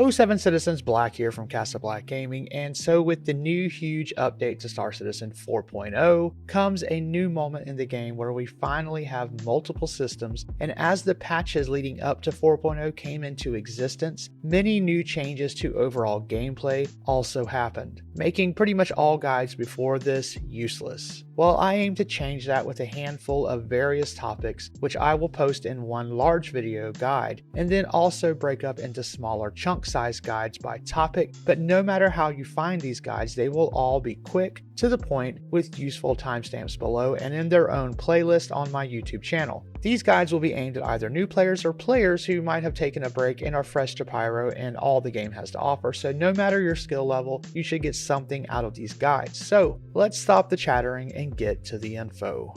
Oh, Seven Citizens Black here from Casa Black Gaming, and so with the new huge update to Star Citizen 4.0 comes a new moment in the game where we finally have multiple systems, and as the patches leading up to 4.0 came into existence, many new changes to overall gameplay also happened, making pretty much all guides before this useless. Well, I aim to change that with a handful of various topics, which I will post in one large video guide, and then also break up into smaller chunk-sized guides by topic. But no matter how you find these guides, they will all be quick, to the point, with useful timestamps below and in their own playlist on my YouTube channel. These guides will be aimed at either new players or players who might have taken a break and are fresh to Pyro and all the game has to offer, so no matter your skill level, you should get something out of these guides. So let's stop the chattering and get to the info.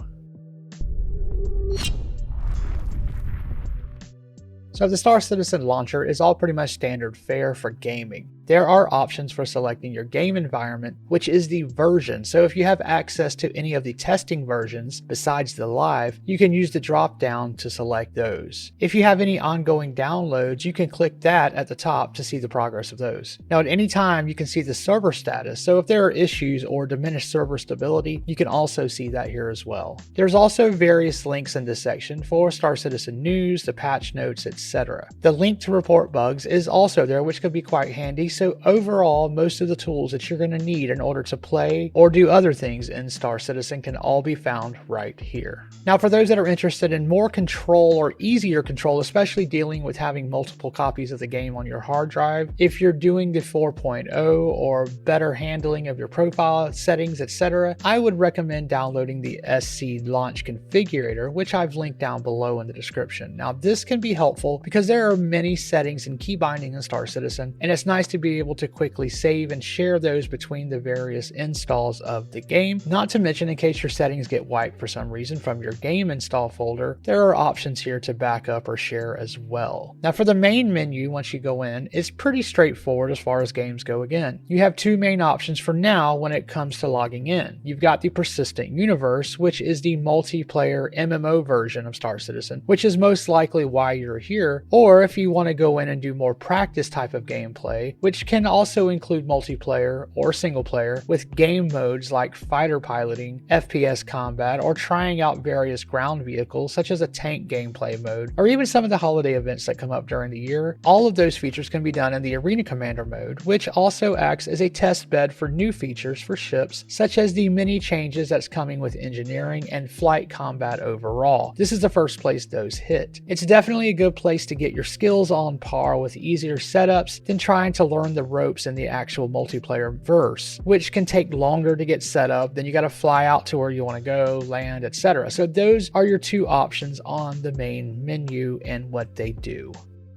So the Star Citizen launcher is all pretty much standard fare for gaming. There are options for selecting your game environment, which is the version. So if you have access to any of the testing versions besides the live, you can use the drop down to select those. If you have any ongoing downloads, you can click that at the top to see the progress of those. Now at any time you can see the server status. So if there are issues or diminished server stability, you can also see that here as well. There's also various links in this section for Star Citizen news, the patch notes, etc. The link to report bugs is also there, which could be quite handy. So overall, most of the tools that you're going to need in order to play or do other things in Star Citizen can all be found right here. Now for those that are interested in more control or easier control, especially dealing with having multiple copies of the game on your hard drive, if you're doing the 4.0 or better handling of your profile settings, etc., I would recommend downloading the SC Launch Configurator, which I've linked down below in the description. Now this can be helpful because there are many settings and key binding in Star Citizen, and it's nice to be able to quickly save and share those between the various installs of the game. Not to mention, in case your settings get wiped for some reason from your game install folder, there are options here to back up or share as well. Now for the main menu, once you go in, it's pretty straightforward as far as games go again. You have two main options for now when it comes to logging in. You've got the Persistent Universe, which is the multiplayer MMO version of Star Citizen, which is most likely why you're here, or if you want to go in and do more practice type of gameplay, which can also include multiplayer or single player with game modes like fighter piloting, FPS combat, or trying out various ground vehicles such as a tank gameplay mode, or even some of the holiday events that come up during the year. All of those features can be done in the Arena Commander mode, which also acts as a test bed for new features for ships, such as the many changes that's coming with engineering and flight combat overall. This is the first place those hit. It's definitely a good place to get your skills on par with easier setups than trying to learn the ropes in the actual multiplayer verse, which can take longer to get set up. Then you got to fly out to where you want to go, land, etc. So those are your two options on the main menu and what they do.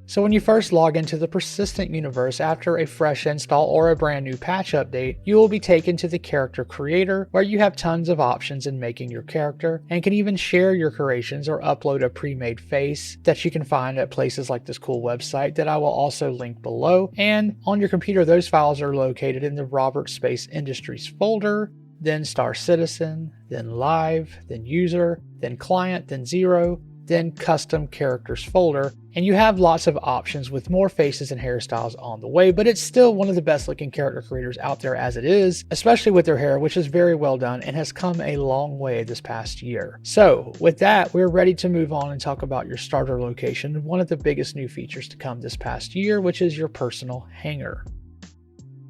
So when you first log into the Persistent Universe after a fresh install or a brand new patch update, you will be taken to the Character Creator, where you have tons of options in making your character and can even share your creations or upload a pre-made face that you can find at places like this cool website that I will also link below. And on your computer, those files are located in the Robert Space Industries folder, then Star Citizen, then Live, then User, then Client, then Zero, then Custom Characters folder, and you have lots of options with more faces and hairstyles on the way, but it's still one of the best looking character creators out there as it is, especially with their hair, which is very well done and has come a long way this past year. So with that, we're ready to move on and talk about your starter location, one of the biggest new features to come this past year, which is your personal hangar.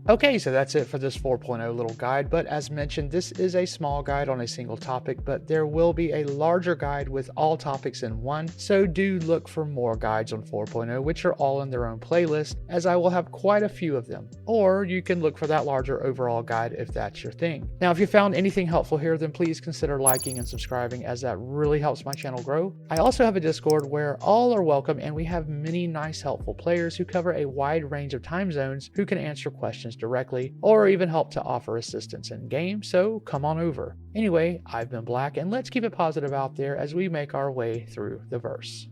Okay, so that's it for this 4.0 little guide, but as mentioned, this is a small guide on a single topic, but there will be a larger guide with all topics in one, so do look for more guides on 4.0, which are all in their own playlist, as I will have quite a few of them. Or you can look for that larger overall guide if that's your thing. Now, if you found anything helpful here, then please consider liking and subscribing, as that really helps my channel grow. I also have a Discord where all are welcome, and we have many nice helpful players who cover a wide range of time zones who can answer questions directly or even help to offer assistance in game, so come on over. Anyway, I've been Black, and let's keep it positive out there as we make our way through the verse.